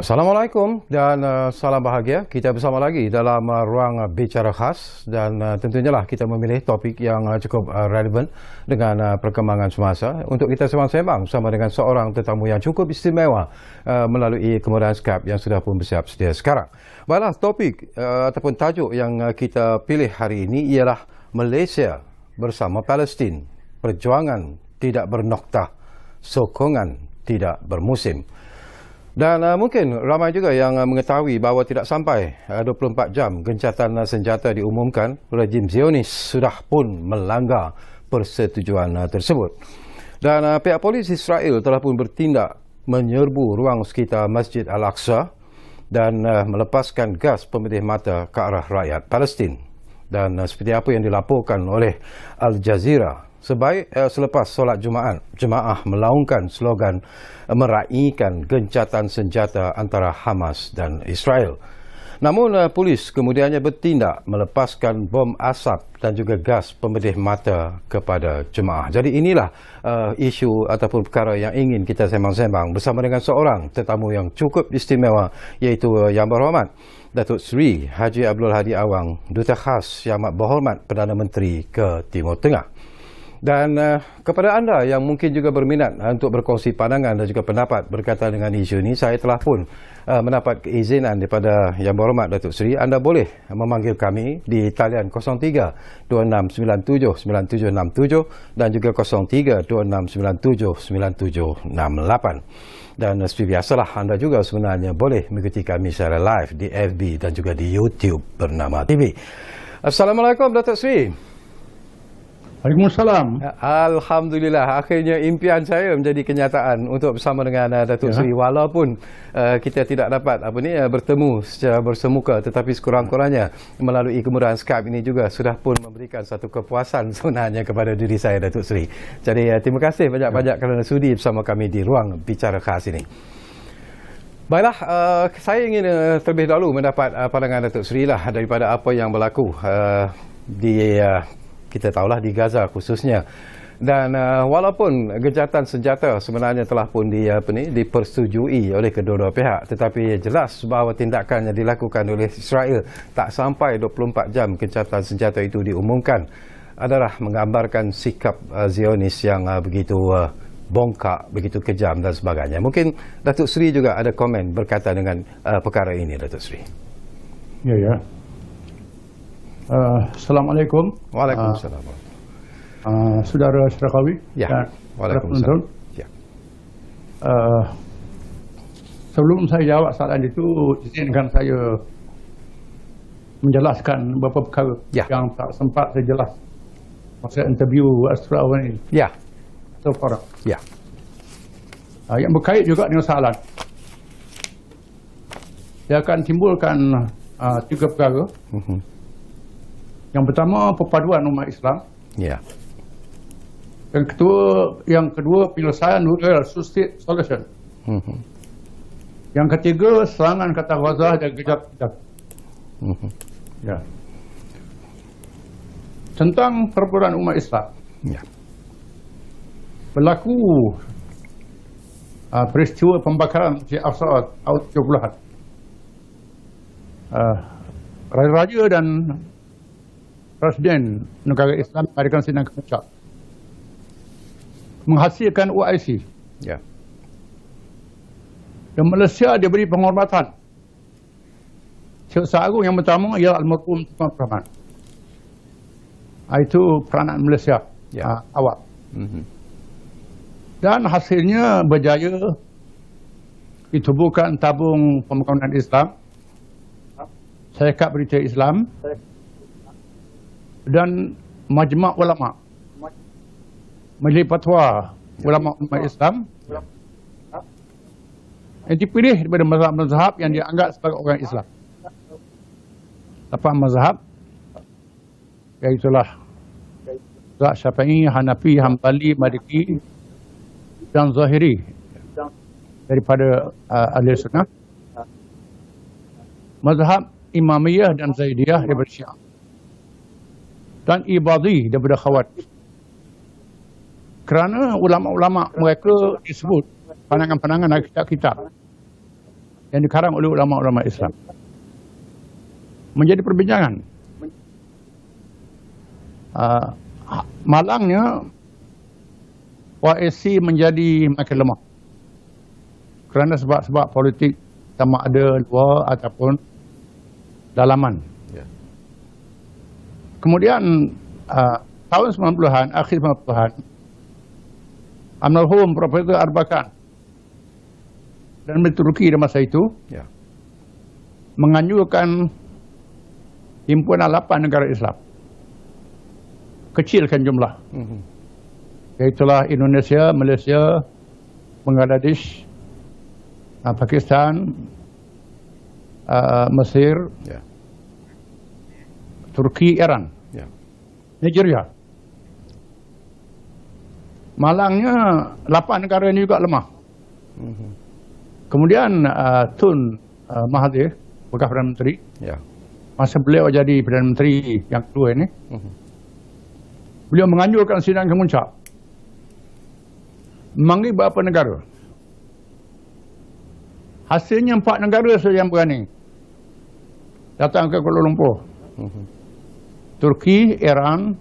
Assalamualaikum dan salam bahagia. Kita bersama lagi dalam ruang bicara khas dan tentunya lah kita memilih topik yang cukup relevan dengan perkembangan semasa untuk kita sembang-sembang bersama dengan seorang tetamu yang cukup istimewa melalui kemudahan Skype yang sudah pun bersiap sedia sekarang. Baiklah, topik ataupun tajuk yang kita pilih hari ini ialah Malaysia bersama Palestin, perjuangan tidak bernoktah, sokongan tidak bermusim. Dan mungkin ramai juga yang mengetahui bahawa tidak sampai 24 jam gencatan senjata diumumkan, rejim Zionis sudah pun melanggar persetujuan tersebut. Dan pihak polis Israel telah pun bertindak menyerbu ruang sekitar Masjid Al-Aqsa dan melepaskan gas pemedih mata ke arah rakyat Palestin. Dan seperti apa yang dilaporkan oleh Al Jazeera, selepas solat jemaah melaungkan slogan meraihkan gencatan senjata antara Hamas dan Israel. Namun polis kemudiannya bertindak melepaskan bom asap dan juga gas pemedih mata kepada jemaah. Jadi inilah isu ataupun perkara yang ingin kita sembang-sembang bersama dengan seorang tetamu yang cukup istimewa, iaitu Yang Berhormat Datuk Seri Haji Abdul Hadi Awang, Duta Khas Yang Amat Berhormat Perdana Menteri ke Timur Tengah. Dan kepada anda yang mungkin juga berminat untuk berkongsi pandangan dan juga pendapat berkaitan dengan isu ini, saya telah pun mendapat keizinan daripada Yang Berhormat Datuk Seri. Anda boleh memanggil kami di talian 03-2697-9767 dan juga 03-2697-9768. Dan seperti biasalah, anda juga sebenarnya boleh mengikuti kami secara live di FB dan juga di YouTube bernama TV. Assalamualaikum Datuk Seri. Waalaikumsalam. Alhamdulillah, akhirnya impian saya menjadi kenyataan untuk bersama dengan Datuk Seri. Walaupun kita tidak dapat bertemu secara bersemuka, tetapi sekurang-kurangnya melalui kemudahan Skype ini juga sudah pun memberikan satu kepuasan sebenarnya kepada diri saya, Datuk Seri. Jadi terima kasih banyak-banyak kerana sudi bersama kami di ruang bicara khas ini. Baiklah, saya ingin terlebih dahulu mendapat pandangan Datuk Seri lah daripada apa yang berlaku di kita tahulah di Gaza khususnya. Dan walaupun gencatan senjata sebenarnya telah pun dipersetujui oleh kedua-dua pihak, tetapi jelas bahawa tindakan yang dilakukan oleh Israel tak sampai 24 jam gencatan senjata itu diumumkan adalah menggambarkan sikap Zionis yang begitu bongkak, begitu kejam dan sebagainya. Mungkin Datuk Seri juga ada komen berkaitan dengan perkara ini, Datuk Seri. Ya. Assalamualaikum. Waalaikumsalam. Saudara Serakawi. Ya. Waalaikumsalam. Ya. Sebelum saya jawab soalan itu, izinkan saya menjelaskan beberapa perkara yang tak sempat saya jelas masa interview Astra awal ini. Ya. So far. Ya. Yang berkait juga dengan soalan. Dia akan timbulkan tiga perkara. Yang pertama, perpaduan umat Islam. Ya. Yang kedua, penyelesaian dual state solution. Yang ketiga, serangan kata Gaza dan kejap-kejap. Ya. Tentang perpaduan umat Islam. Ya. Berlaku peristiwa pembakaran Masjid Al-Aqsa tahun 70-an. Raja-raja dan Presiden negara Islam mengadakan sidang kepuncak menghasilkan OIC. Ya. Dan Malaysia diberi penghormatan. Syekh Agung yang pertama ialah Almarhum Tun Abdul Rahman. Itu peranan Malaysia awal. Dan hasilnya berjaya ditubuhkan tabung pembangunan Islam, Syarikat Berita Islam dan Majma' Ulama, Majlis Fatwa Ulama Umat Islam yang dipilih daripada mazhab-mazhab yang dianggap sebagai orang Islam. 8 mazhab, iaitulah mazhab Syafi'i, Hanafi, Hambali, Maliki dan Zahiri daripada Ahli Sunnah, mazhab Imamiyah dan Zaidiyah daripada Syiah, dan Ibadhi daripada Khawarij. Kerana ulama-ulama mereka disebut pandangan-pandangan dari kitab-kitab yang dikarang oleh ulama-ulama Islam menjadi perbincangan. Malangnya OIC menjadi makin lemah kerana sebab-sebab politik sama ada luar ataupun dalaman. Ya. Kemudian tahun 90-an, akhir 90-an, almarhum Profesor Arbakan dan Menteri Turki di masa itu Ya. menganjurkan himpunan 8 negara Islam. Kecilkan jumlah. Iaitulah Indonesia, Malaysia, Bangladesh, Pakistan, Mesir, Ya. Turki, Iran, Ya. Nigeria. Malangnya 8 negara ini juga lemah. Kemudian Tun Mahathir, bekas Perdana Menteri, Ya. masa beliau jadi Perdana Menteri yang kedua ini, beliau menganjurkan sidang kemuncak memanggil beberapa negara. Hasilnya 4 negara saja yang berani datang ke Kuala Lumpur. Turki, Iran,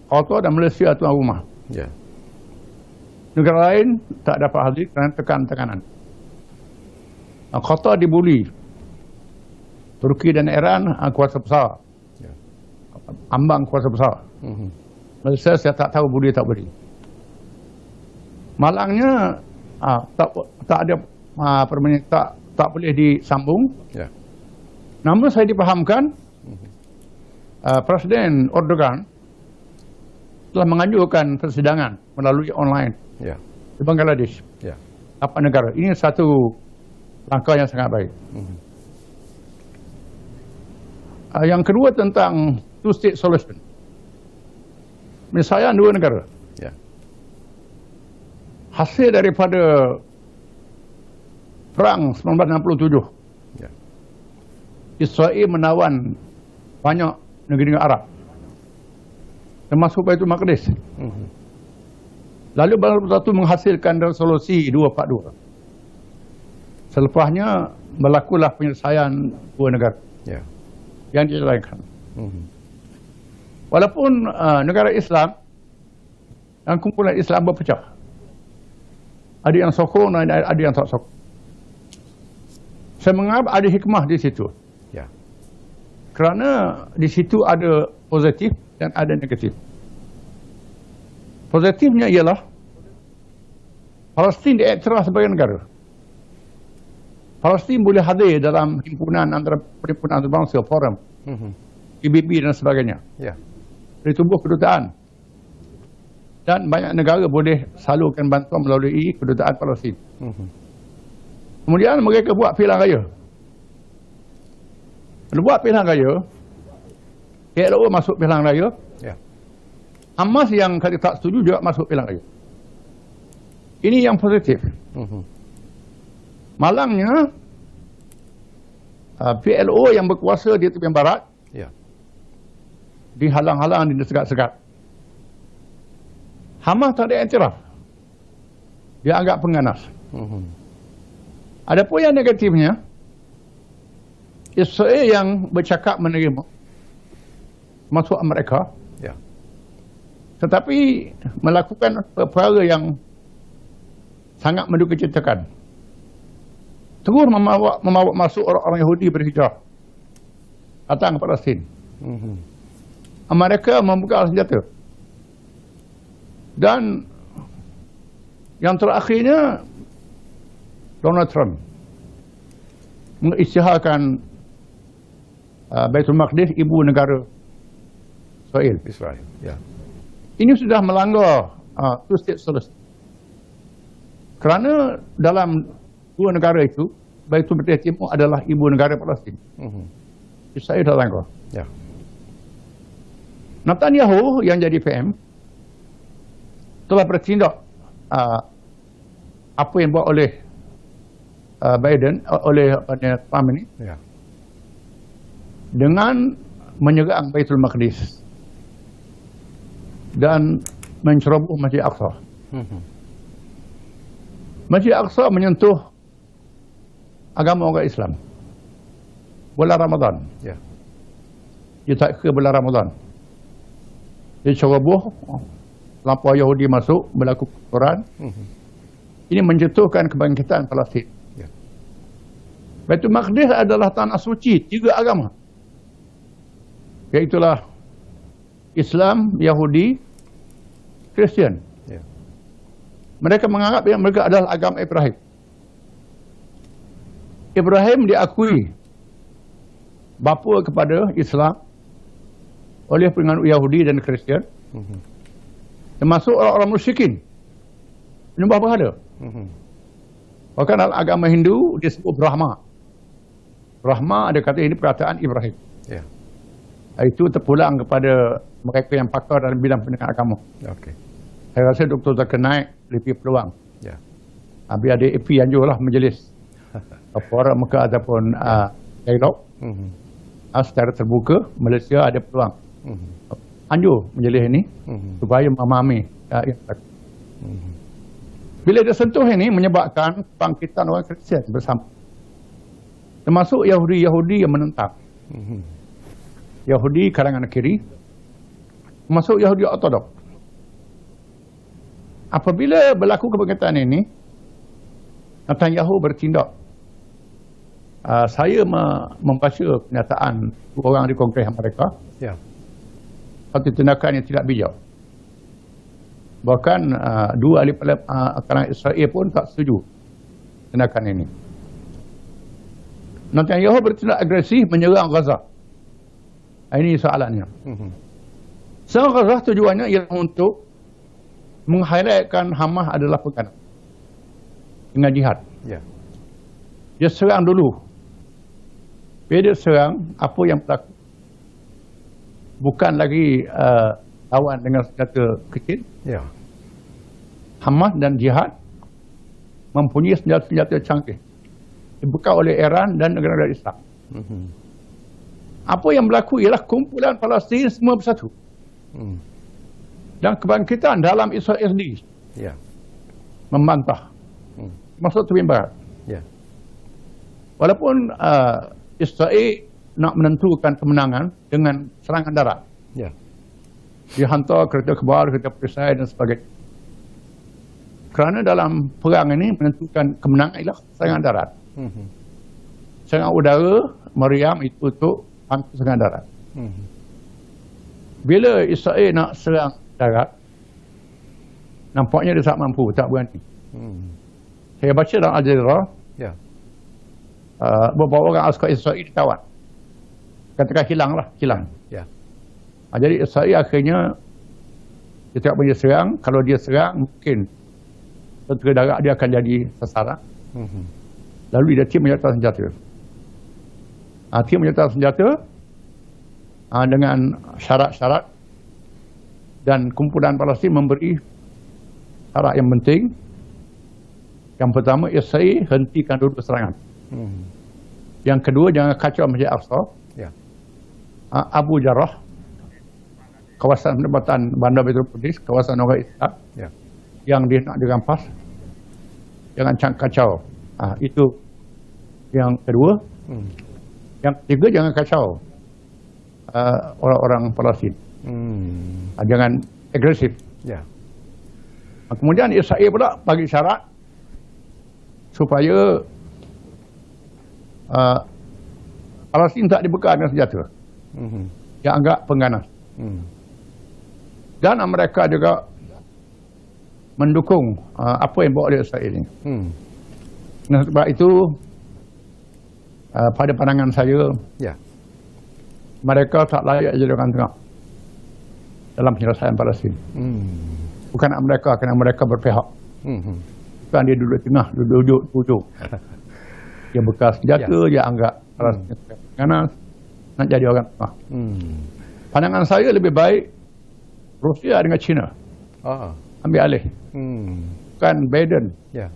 Qatar dan Malaysia tuan rumah. Ya. Negara lain tak dapat hadir kerana tekanan. Qatar dibuli. Turki dan Iran kuasa besar. Ya. Ambang kuasa besar. Malaysia saya tak tahu boleh tak boleh. Malangnya tak ada permintaan tak boleh disambung. Ya. Namun saya dipahamkan Presiden Erdogan telah menganjurkan persidangan melalui online Ya. di Bangladesh. Ya. 8 negara. Ini satu langkah yang sangat baik. Yang kedua tentang two-state solution. Misalnya 2 negara. Ya. Hasil daripada perang 1967, Ya. Israel menawan banyak negeri-negeri Arab, termasuk Baitul Maqdis. Lalu Bangsa Bersatu menghasilkan resolusi 242. Selepasnya berlakulah penyelesaian 2 negara Ya. yang dijalankan. Walaupun negara Islam dan kumpulan Islam berpecah, ada yang sokong dan ada yang tak sokong. Saya menganggap ada hikmah di situ. Ya. Kerana di situ ada positif dan ada negatif. Positifnya ialah Palestin diiktiraf sebagai negara. Palestin boleh hadir dalam himpunan antarabangsa, forum, PBB dan sebagainya. Ya. Dari tubuh kedutaan. Dan banyak negara boleh salurkan bantuan melalui kedutaan Palestin. Kemudian mereka buat pilihan raya. Bila buat pilihan raya, PLO masuk pilihan raya, Ya. Hamas yang kata tak setuju juga masuk pilihan raya. Ini yang positif. Malangnya, PLO yang berkuasa di tepian barat, Ya. dihalang-halang, disegat-segat. Hamas tak ada iktiraf. Dia anggap pengganas. Adapun yang negatifnya, Israel yang bercakap menerima masuk Amerika, Ya. tetapi melakukan perkara yang sangat mendukacitakan. Terus membawa masuk orang-orang Yahudi berhijrah datang ke Palestin. Amerika membuka senjata. Dan yang terakhirnya Donald Trump mengisytiharkan Baitul Maqdis ibu negara Israel. Israel. Ya. Ini sudah melanggar two-state solution. Kerana dalam 2 negara itu, Baitul Maqdis Timur adalah ibu negara Palestin. Israel dah langgar. Ya. Netanyahu yang jadi PM telah bertindak apa yang buat oleh Biden, oleh Trump ini, Ya. dengan menyerang Baitul Maqdis dan menceroboh Masjid Aqsa. Masjid Aqsa menyentuh agama orang Islam. Bulan Ramadan. Ya. Dia tak ke bulan Ramadan. Dia ceroboh, lampau Yahudi masuk, berlaku pertukaran. Ini menjatuhkan kebangkitan Palestin. Ya. Baitul Maqdis adalah tanah suci 3 agama. Iaitulah Islam, Yahudi, Kristian. Ya. Mereka menganggap yang mereka adalah agama Ibrahim. Ibrahim diakui bapa kepada Islam oleh penganut Yahudi dan Kristian, termasuk orang-orang musyrikin menyembah berhala. Bahkan dalam agama Hindu disebut Brahma. Brahma ada kata ini perkataan Ibrahim. Ya. Itu terpulang kepada mereka yang pakar dalam bidang pendidikan agama. Okey. Saya rasa Dr. Zakir Naik lebih peluang. Ya. Biar ada AP anjurlah majlis forum Mekah ataupun dialog secara terbuka. Malaysia ada peluang anjur majlis ini supaya memahami bila dia sentuh ini menyebabkan bangkitan orang Kristian bersama, termasuk Yahudi yang menentang. Yahudi kalangan kiri, termasuk Yahudi Ortodok. Apabila berlaku kebangkitan ini, Netanyahu bertindak. Saya membaca kenyataan orang di Kongres mereka. Ya. Satu tindakan yang tidak bijak. Bahkan 2 ahli kalangan Israel pun tak setuju tindakan ini. Netanyahu bertindak agresif menyerang Gaza. Ini soalannya. Serang Gaza tujuannya ialah untuk meng-highlightkan Hamas adalah pengkhianat dengan jihad. Ya. Dia serang dulu. Bila dia serang, apa yang berlaku? Bukan lagi lawan dengan senjata kecil. Ya. Hamas dan jihad mempunyai senjata-senjata canggih dibekal oleh Iran dan negara-negara Islam. Apa yang berlaku ialah kumpulan Palestin semua bersatu. Dan kebangkitan dalam Israel sendiri Ya. membantah. Masuk tepi barat. Ya. Walaupun Israel nak menentukan kemenangan dengan serangan darat. Ya. Dihantar kereta kebal, kereta perisai dan sebagainya. Kerana dalam perang ini menentukan kemenangan ialah serangan darat. Serangan udara, meriam itu untuk serangan darat. Bila Israel nak serang darat, nampaknya dia tak mampu, tak berani. Saya baca dalam Al Jazeera, Ya. beberapa orang askar Israel ditawan. Katakan hilang. Ya. Jadi Israel akhirnya dia tak boleh serang. Kalau dia serang, mungkin tentera darat dia akan jadi sasaran. Lalu dia tim menyertai senjata. Tim menyertai senjata dengan syarat-syarat, dan kumpulan Palestin memberi syarat yang penting. Yang pertama, Israel hentikan dulu serangan. Yang kedua, jangan kacau Masjid Aqsa. Ya. Abu Jarrah, kawasan penempatan Bandar Baitul Qudus, kawasan orang Islam Ya. yang dia nak dirampas, jangan kacau. Itu yang kedua. Yang ketiga, jangan kacau orang-orang Palestin. Jangan agresif. Ya. Kemudian Israel pula bagi syarat supaya Palestin tak dibekal dengan senjata yang agak pengganas. Dan mereka juga mendukung apa yang bawa oleh Israel ini. Nah, sebab itu pada pandangan saya, Ya. mereka tak layak jadi orang tengah dalam penyelesaian Palestin. Bukan mereka, kerana mereka berpihak. Bukan dia duduk tengah, duduk ujung. Dia bekas senjata, dia anggap Palestin ganas, nak jadi orang tengah. Pandangan saya lebih baik Rusia dengan China ambil alih. Bukan Biden. Ya.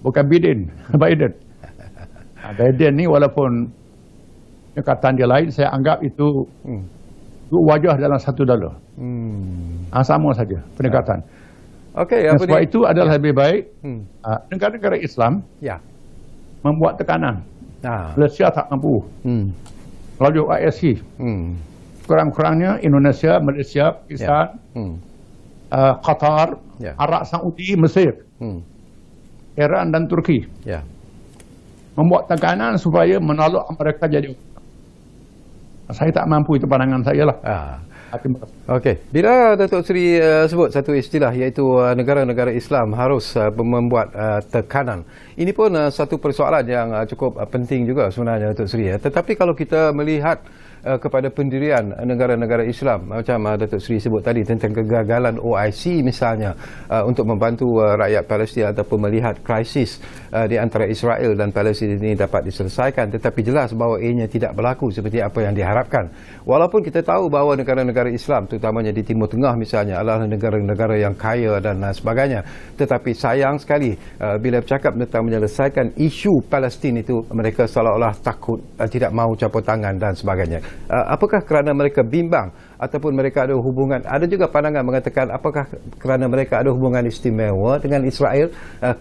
Bukan Biden. Biden. Biden ni walaupun pendekatan dia lain, saya anggap itu wajah dalam satu dollar. Sama saja pendekatan. Okey, Dan apa sebab ni? itu adalah lebih baik negara-negara Islam Ya. membuat tekanan. Ah. Malaysia tak mampu. Lalu ISC. Kurang-kurangnya Indonesia, Malaysia, Pakistan, Qatar, Arab Saudi, Mesir, Iran dan Turki. Ya. Membuat tekanan supaya menolak mereka jadi. Saya tak mampu, itu pandangan saya lah. Okey, bila Datuk Seri sebut satu istilah iaitu negara-negara Islam harus membuat tekanan. Ini pun satu persoalan yang cukup penting juga sebenarnya Datuk Seri. Tetapi kalau kita melihat kepada pendirian negara-negara Islam macam Datuk Seri sebut tadi tentang kegagalan OIC misalnya untuk membantu rakyat Palestin ataupun melihat krisis di antara Israel dan Palestin ini dapat diselesaikan, tetapi jelas bahawa ianya tidak berlaku seperti apa yang diharapkan. Walaupun kita tahu bahawa negara-negara Islam terutamanya di Timur Tengah misalnya adalah negara-negara yang kaya dan sebagainya, tetapi sayang sekali bila bercakap tentang menyelesaikan isu Palestin itu mereka seolah-olah takut, tidak mahu campur tangan dan sebagainya. Apakah kerana mereka bimbang ataupun mereka ada hubungan, ada juga pandangan mengatakan apakah kerana mereka ada hubungan istimewa dengan Israel,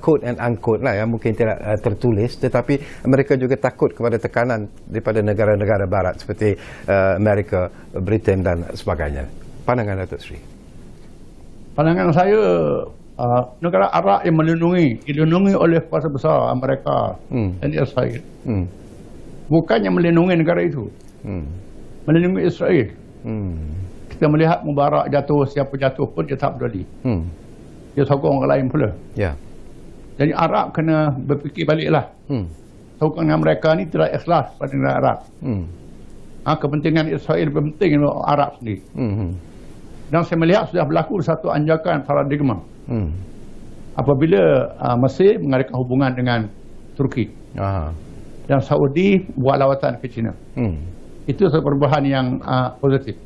quote and unquote lah, yang mungkin tidak tertulis, tetapi mereka juga takut kepada tekanan daripada negara-negara barat seperti Amerika, Britain dan sebagainya. Pandangan Datuk Seri? Pandangan saya, negara Arab yang dilindungi oleh kuasa besar Amerika dan Israel, bukannya melindungi negara itu, melindungi Israel. Kita melihat Mubarak jatuh, siapa jatuh pun dia tak peduli. Dia sokong orang lain pula. Ya. Jadi Arab kena berfikir baliklah. Sokongan mereka ni tidak ikhlas pada negara Arab. Kepentingan Israel lebih penting daripada Arab sendiri. Dan saya melihat sudah berlaku satu anjakan paradigma. Apabila Mesir mengadakan hubungan dengan Turki. Dan Saudi buat lawatan ke China. Itu satu perubahan yang positif.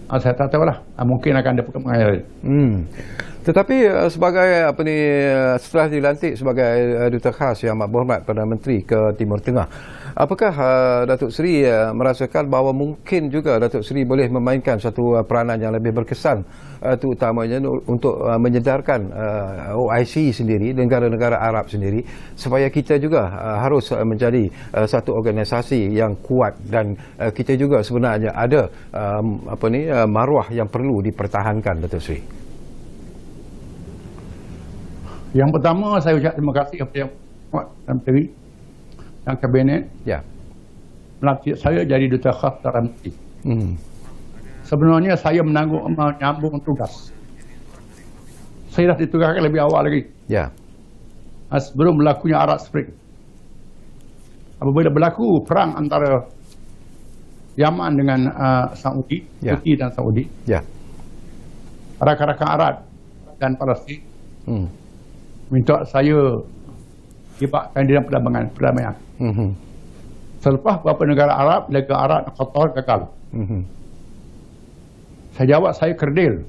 Saya tak tahulah, mungkin akan ada perkembangan. Tetapi sebagai setelah dilantik sebagai duta khas yang amat berhormat Perdana Menteri ke Timur Tengah, apakah Datuk Seri merasakan bahawa mungkin juga Datuk Seri boleh memainkan satu peranan yang lebih berkesan, terutamanya untuk menyedarkan OIC sendiri, negara-negara Arab sendiri, supaya kita juga harus menjadi satu organisasi yang kuat dan kita juga sebenarnya ada maruah yang perlu dipertahankan, Datuk Seri? Yang pertama, saya ucap terima kasih kepada Yang Perdana Menteri dan Kabinet melantik saya jadi duta khas Perdana Menteri. Sebenarnya saya menyambung tugas. Saya dah ditugaskan lebih awal lagi. Sebelum berlakunya Arab Spring. Apabila berlaku perang antara Yaman dengan Saudi, Turki dan Saudi, rakan-rakan Arab dan Palestin minta saya libatkan dalam perdamaian. Selepas beberapa negara Arab, Liga Arab dan Qatar gagal. Saya jawab saya kerdil,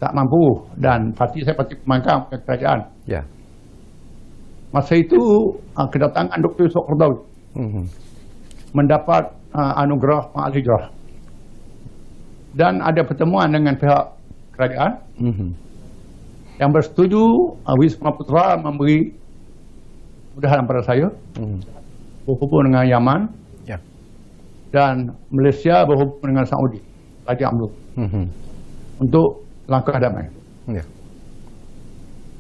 tak mampu, dan parti saya parti pembangkang bukan kerajaan. Masa itu kedatangan Dr. Yusof Qaradawi mendapat anugerah Ma'al Hijrah, dan ada pertemuan dengan pihak kerajaan yang bersetuju Wisma Putra memberi kemudahan pada saya berhubung dengan Yaman dan Malaysia berhubung dengan Saudi Raja Amluk untuk langkah damai.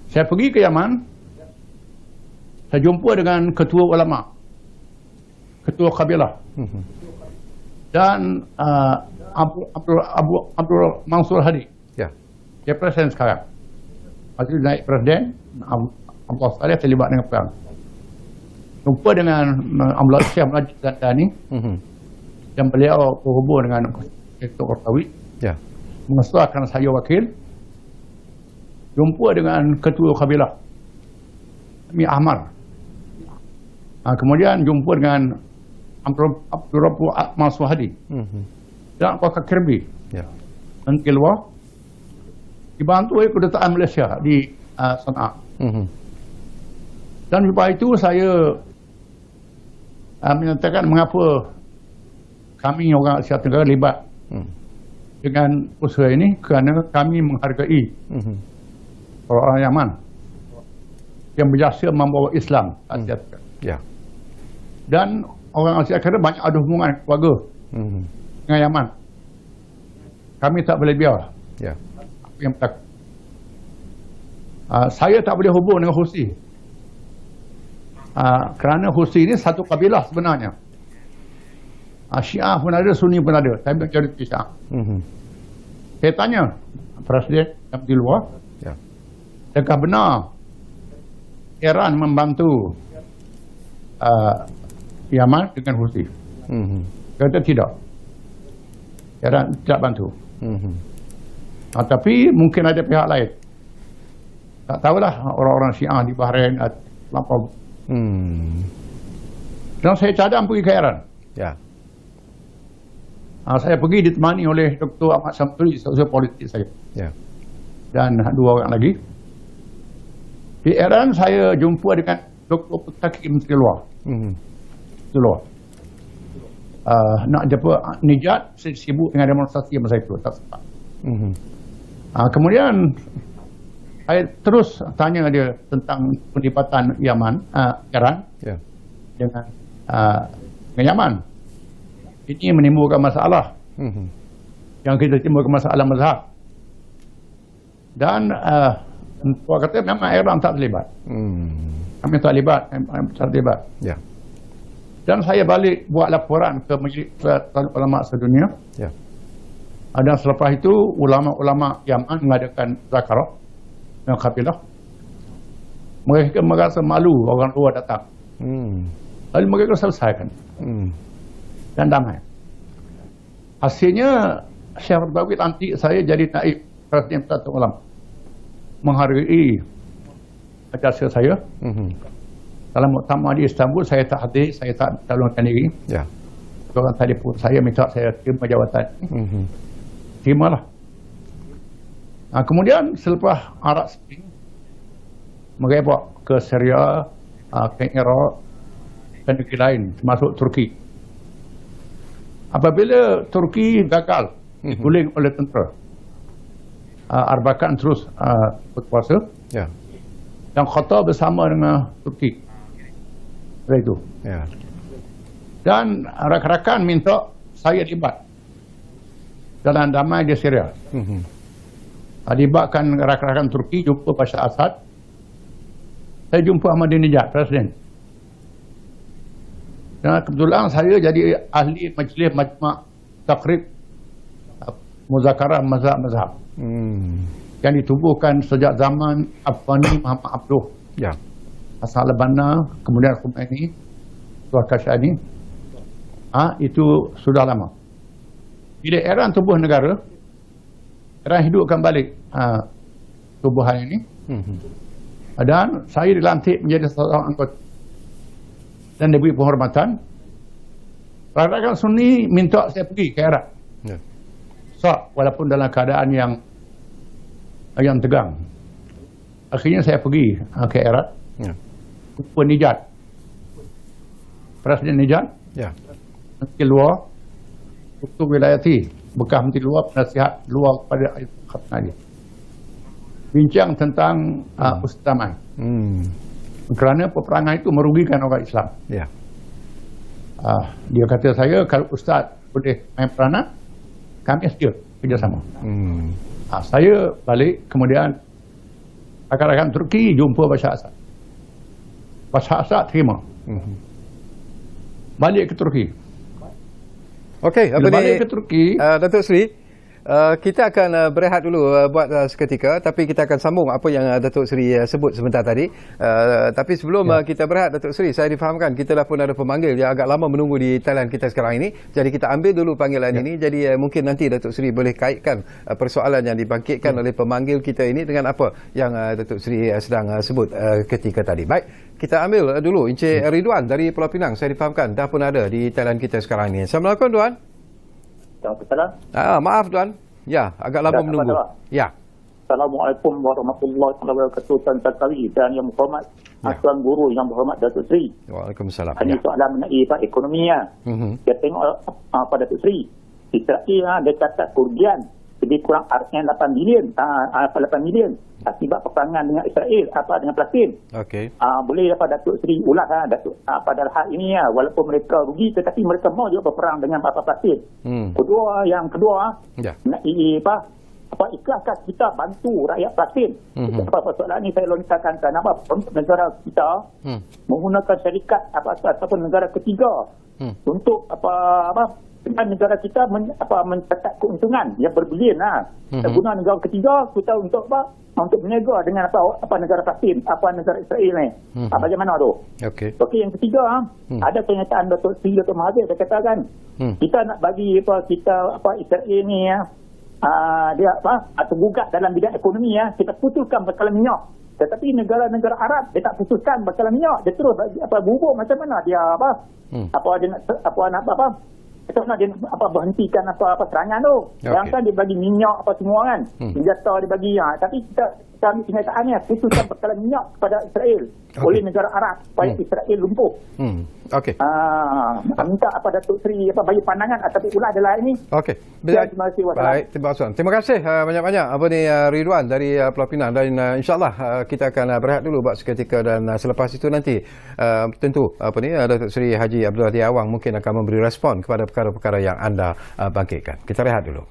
Saya pergi ke Yaman, saya jumpa dengan ketua ulama, ketua kabilah dan Abdul Mansur Hadi, dia presiden sekarang. Waktu naik presiden, Abdul Saleh terlibat dengan perang. Jumpa dengan Abdul Syekh Najib Zandani dan beliau berhubung dengan Dr. Qaradawi, mengesahkan saya wakil. Jumpa dengan ketua kabilah Mi Ahmad. Kemudian jumpa dengan Abdul Rabu Mansur Hadi dan Pakar Kirby Menteri Luar, dibantu oleh kedutaan Malaysia di Sana'a. Dan lepas itu saya menyatakan mengapa kami orang Asia Tenggara libat dengan usaha ini, kerana kami menghargai orang Yaman yang berjasa membawa Islam ke Asia Tenggara. Ya. Dan orang Asia Tenggara banyak ada hubungan keluarga dengan Yaman. Kami tak boleh biar Ya. apa yang berlaku. Saya tak boleh hubung dengan Husi. Kerana Husi ini satu kabilah sebenarnya. Syiah pun ada, Sunni pun ada. Saya majoriti Syiah. Saya tanya Presiden yang di luar, Ya. adakah benar Iran membantu Yaman dengan Husi? Kata tidak. Iran tidak bantu. Tapi mungkin ada pihak lain. Tak tahulah orang-orang Syiah di Bahrain atau dan saya cadang pergi ke Iran. Ya. Saya pergi ditemani oleh Dr. Ahmad Samsuri, sosial politik saya. Ya. Dan 2 orang lagi. Di Iran saya jumpa dengan Dr. Putaki Menteri Luar. Menteri Luar. Nak jumpa Nijat, saya sibuk dengan demonstrasi masa itu. Tak sempat. Kemudian saya terus tanya dia tentang pendapatan Yaman, Iran Ya. dengan Yaman. Ini menimbulkan masalah. Yang kita timbulkan masalah mazhab. Dan Tuan kata memang Iran tak terlibat. Kami tak terlibat, tak terlibat. Ya. Dan saya balik buat laporan ke Majlis Ulama Sedunia. Ya. Dan selepas itu ulama-ulama Yaman mengadakan zakarah dengan kabilah. Mereka merasa malu orang luar datang. Lalu mereka selesaikan. Dan damai. Hasilnya Syekh Rabawi lantik saya jadi naib Presiden Persatuan Ulama. Menghargai jasa saya. Dalam muktamar di Istanbul saya tak hadir, saya tak calonkan diri. Ya. Orang telefon saya minta saya terima jawatan. Terimalah. Kemudian selepas Arab Spring mereka bawa ke Syria, ke Iraq dan negeri lain termasuk Turki. Apabila Turki gagal diguling oleh tentera, Arbakan terus berkuasa Ya. dan Qatar bersama dengan Turki. Itu. Ya. Dan rakan-rakan minta saya libat dalam damai di Syria. Libatkan rakan-rakan Turki, jumpa Bashar Assad. Saya jumpa Ahmadinejad, Presiden. Dan kebetulan saya jadi ahli majlis majma' takrib muzakarah mazhab-mazhab yang ditubuhkan sejak zaman Afghani Muhammad Abduh, Ya. Hasan al-Banna, kemudian Khomeini, Tuan Kashani. Itu sudah lama. Bila Iran tubuh negara, Iran hidupkan balik tubuhan ini. Dan saya dilantik menjadi seorang anggota dan diberi penghormatan. Rakan-rakan Sunni minta saya pergi ke Iraq. Ya. Walaupun dalam keadaan yang tegang. Akhirnya saya pergi ke Iraq. Ya. Jumpa Nijat. Presiden Nijat. Ya. Menteri Luar. Dr. Wilayati. Bekas Menteri Luar, penasihat luar kepada Ayat Khatnali. Bincang tentang Ustaman. Kerana peperangan itu merugikan orang Islam. Ya. Dia kata saya, kalau Ustaz boleh main peranan, kami sedia kerjasama. Saya balik, kemudian rakan-rakan Turki jumpa Bashar Assad. Bashar Assad terima. Balik ke Turki. Okey, apa Bila ni? balik ke Turki, Datuk Seri, kita akan berehat dulu buat seketika, tapi kita akan sambung apa yang Datuk Seri sebut sebentar tadi. Tapi sebelum kita berehat, Datuk Seri, saya difahamkan kita dah pun ada pemanggil yang agak lama menunggu di talian kita sekarang ini. Jadi kita ambil dulu panggilan ini. Jadi mungkin nanti Datuk Seri boleh kaitkan persoalan yang dibangkitkan oleh pemanggil kita ini dengan apa yang Datuk Seri sedang sebut ketika tadi. Baik, kita ambil dulu Encik Ridwan dari Pulau Pinang. Saya difahamkan dah pun ada di talian kita sekarang ini. Assalamualaikum, Tuan. Maaf Tuan. Ya, agak lama menunggu. Ya. Assalamualaikum warahmatullahi wabarakatuh. Tuan Zakari dan yang berhormat Tuan Guru yang berhormat Datuk Seri. Waalaikumsalam. Hanya soalan mengenai ekonomi. Dia tengok pada Datuk Seri. Israel ada catat kerugian lebih kurang artinya 8 milion akibat perperangan dengan Israel dengan Palestin. Okey. Boleh Datuk Seri ulas pada hal ini walaupun mereka rugi tetapi mereka mau juga berperang dengan Palestin. Yang kedua ikhlaskah kita bantu rakyat Palestin? Soalan ini saya lontarkan kenapa negara kita menggunakan syarikat ataupun negara ketiga untuk dengan negara kita mencatat keuntungan yang berbilion kita guna negara ketiga kita untuk untuk berniaga dengan negara Palestin, negara Israel ni. Bagaimana tu? Okey, yang ketiga ada pernyataan Datuk Mahathir dia katakan kita nak bagi Israel ni dia tergugat dalam bidang ekonomi kita putuskan bekalan minyak, tetapi negara-negara Arab dia tak putuskan bekalan minyak, dia terus bagi bubur macam mana dia dia nak berhentikan serangan tu. Bayangkan dia bagi minyak semua kan, senjata dia bagi tapi kita ambil kenyataannya putuskan bekalan minyak kepada Israel oleh negara Arab supaya Israel lumpuh. Okey. Minta Datuk Seri bagi pandangan ataupun ulas dalam ini. Okey. Terima kasih. Baik, terima kasih banyak-banyak Ridwan dari Pulau Pinang, dan insya-Allah kita akan berehat dulu buat seketika, dan selepas itu nanti tentu Datuk Seri Haji Abdul Hadi Awang mungkin akan memberi respon kepada perkara-perkara yang anda bangkitkan. Kita rehat dulu.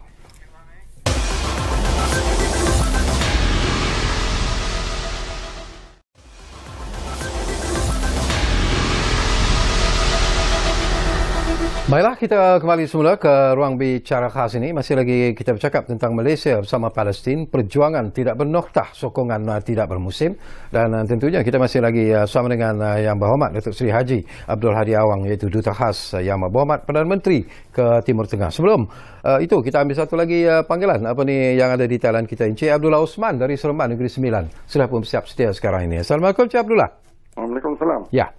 Baiklah, kita kembali semula ke ruang bicara khas ini. Masih lagi kita bercakap tentang Malaysia bersama Palestin, perjuangan tidak bernoktah, sokongan tidak bermusim, dan tentunya kita masih lagi bersama dengan Yang Berhormat Datuk Seri Haji Abdul Hadi Awang, iaitu Duta Khas Yang Berhormat Perdana Menteri ke Timur Tengah. Sebelum itu kita ambil satu lagi panggilan yang ada di talian kita, Encik Abdullah Osman dari Seremban Negeri Sembilan sudah pun bersiap sedia sekarang ini. Assalamualaikum Encik Abdullah. Waalaikumsalam. Ya.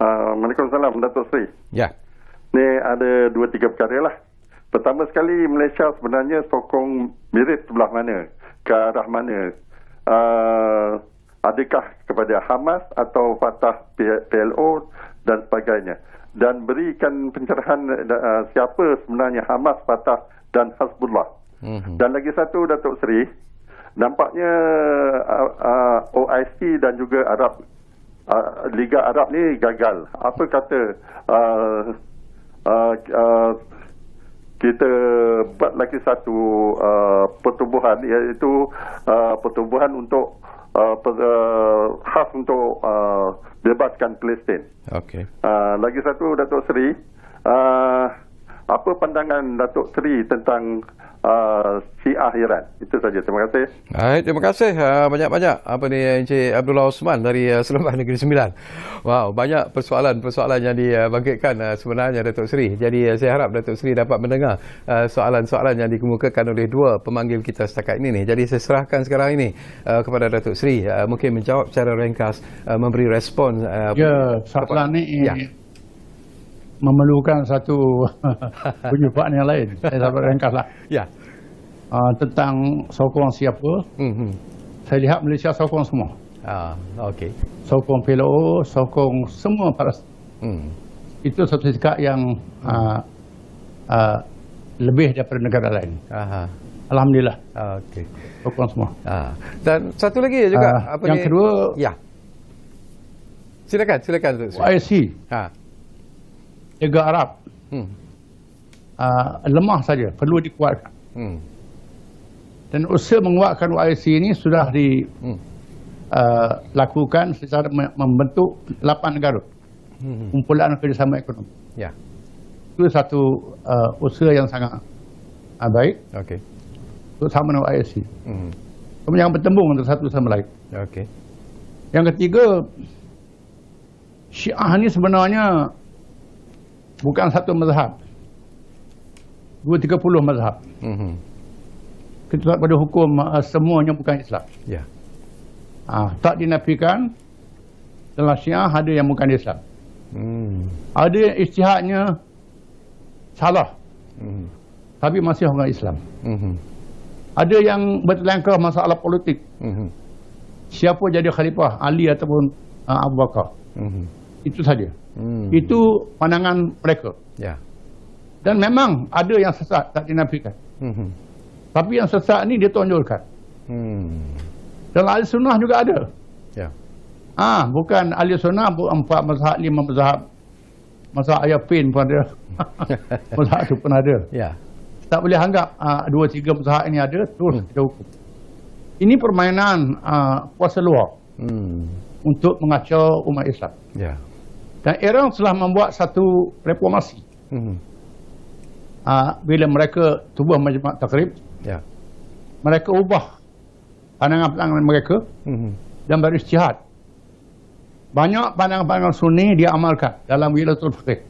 Waalaikumsalam Datuk Seri. Ya. Ni ada 2-3 perkara lah. Pertama sekali, Malaysia sebenarnya sokong mirip sebelah mana, ke arah mana. Adakah kepada Hamas atau Fatah, PLO dan sebagainya. Dan berikan pencerahan siapa sebenarnya Hamas, Fatah dan Hezbollah. Dan lagi satu Datuk Seri, nampaknya OIC dan juga Liga Arab ni gagal. Apa kata kita buat lagi satu pertubuhan, iaitu pertubuhan untuk khas untuk bebaskan Palestin. Okey. Lagi satu Datuk Seri, apa pandangan Datuk Seri tentang Syiah Iran? Itu saja. Terima kasih. Baik, terima kasih banyak-banyak Encik Abdullah Osman dari Seremban Negeri Sembilan. Wow, banyak persoalan yang dibangkitkan sebenarnya Datuk Seri. Jadi saya harap Datuk Seri dapat mendengar soalan-soalan yang dikemukakan oleh dua pemanggil kita setakat ini. Jadi saya serahkan sekarang ini kepada Datuk Seri, mungkin menjawab secara ringkas, memberi respon. Soalan ini memerlukan satu penyumpaan yang lain. Saya dapat ringkaslah. Ya. Tentang sokong siapa, saya lihat Malaysia sokong semua. Okey. Sokong PLO, sokong semua Palestin. Itu satu sikap yang lebih daripada negara lain. Alhamdulillah. Okey. Sokong semua. Dan satu lagi juga. Yang kedua, ya. Silakan Datuk Seri. OIC. Liga Arab lemah saja, perlu dikuatkan. Dan usaha menguatkan OIC ini sudah dilakukan secara membentuk 8 negara kumpulan kerjasama ekonomi. Ya. Itu satu usaha yang sangat baik. Okey. Bersama dengan OIC. Kemudian yang bertembung antara satu sama lain. Okey. Yang ketiga, Syiah ini sebenarnya bukan satu mazhab. 230 mazhab. Kita pada hukum semuanya bukan Islam. Ya. Tak dinafikan dalam Syiah ada yang bukan Islam. Ada yang ijtihadnya salah. Tapi masih orang Islam. Ada yang bertelangkah masalah politik. Siapa jadi khalifah, Ali ataupun Abu Bakar. Itu saja. Itu pandangan mereka. Ya. Dan memang ada yang sesat, tak dinafikan. Tapi yang sesat ni dia tonjolkan. Dan ahli sunnah juga ada. Ya. Bukan ahli sunnah 4 mazhab, 5 mazhab. Mazhab Ayafin pun ada. Mazhab tu pun ada. Ya. Tak boleh anggap 2-3 mazhab ini ada terus kita hukum. Ini permainan kuasa luar untuk mengacau umat Islam. Ya. Dan Iran telah membuat satu reformasi. Bila mereka tubuh Majma' Taqrib, Ya. mereka ubah pandangan-pandangan mereka dan beristihad. Banyak pandangan-pandangan Sunni dia amalkan dalam wilayatul fiqh.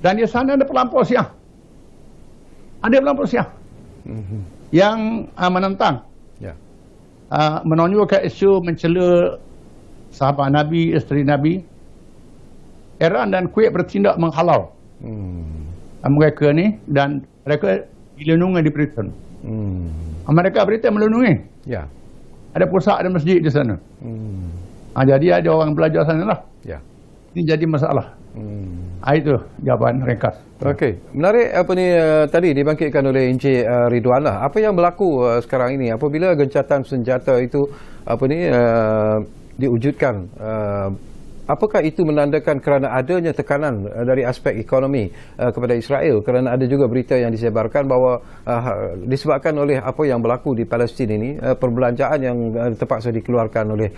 Dan di sana ada pelampau Syiah. Ada pelampau Syiah yang menentang, Ya. menonjolkan isu mencela sahabat Nabi, isteri Nabi. Iran dan Kuwait bertindak menghalau mereka ni, dan mereka dilindungi di Britain. Amerika Britain melindungi. Ya. Ada pusat, ada masjid di sana. Jadi ada orang belajar sana lah. Ya. Ini jadi masalah. Itu jawapan ringkas. Okey, menarik apa ni tadi dibangkitkan oleh Encik Ridwan lah. Apa yang berlaku sekarang ini apabila gencatan senjata itu apa ni diwujudkan? Apakah itu menandakan kerana adanya tekanan dari aspek ekonomi kepada Israel? Kerana ada juga berita yang disebarkan bahawa disebabkan oleh apa yang berlaku di Palestin ini, perbelanjaan yang terpaksa dikeluarkan oleh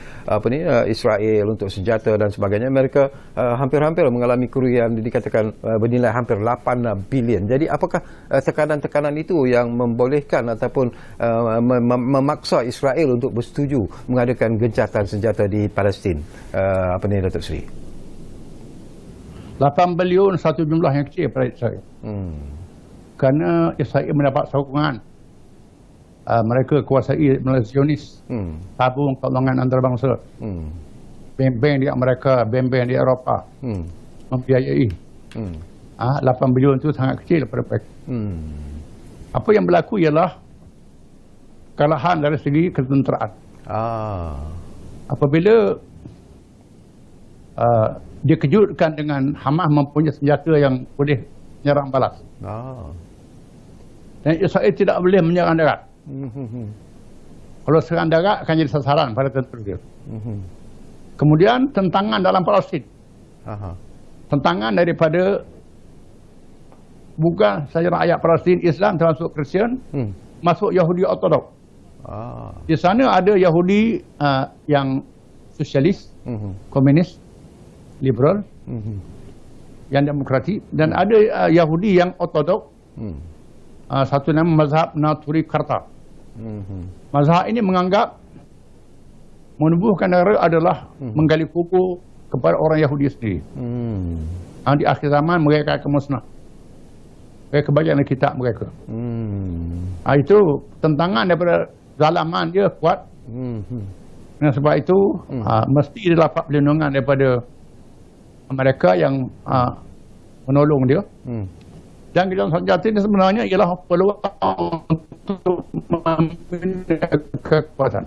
Israel untuk senjata dan sebagainya, mereka hampir-hampir mengalami kerugian dikatakan bernilai hampir 8 bilion. Jadi apakah tekanan-tekanan itu yang membolehkan ataupun memaksa Israel untuk bersetuju mengadakan gencatan senjata di Palestin? Datuk Seri? 8 bilion satu jumlah yang kecil pada Israel. Kerana Israel mendapat sokongan. Mereka kuasai Malaysia Zionis, tabung keuangan antarabangsa, bank-bank di Amerika, bank-bank di Eropah membiayai. 8 bilion itu sangat kecil pada mereka. Apa yang berlaku ialah kekalahan dari segi ketenteraan. Apabila dikejutkan dengan Hamas mempunyai senjata yang boleh menyerang balas. Dan Israel tidak boleh menyerang darat. Kalau serang darat akan jadi sasaran pada tentera dia. Kemudian tentangan dalam Palestin. Tentangan daripada bukan saja rakyat Palestin, Islam termasuk Kristian, masuk Yahudi Ortodok. Di sana ada Yahudi yang sosialis, komunis, liberal, yang demokratik, dan ada Yahudi yang ortodok. Satu nama mazhab Naturi Karta. Mazhab ini menganggap menubuhkan negara adalah menggali kubur kepada orang Yahudi sendiri. Di akhir zaman mereka akan musnah. Mereka baca dalam kitab mereka. Itu tentangan daripada zalaman dia kuat. Dan sebab itu mesti dia dapat perlindungan daripada mereka yang menolong dia. Dan gencatan senjata ini sebenarnya ialah peluang untuk membina kekuatan.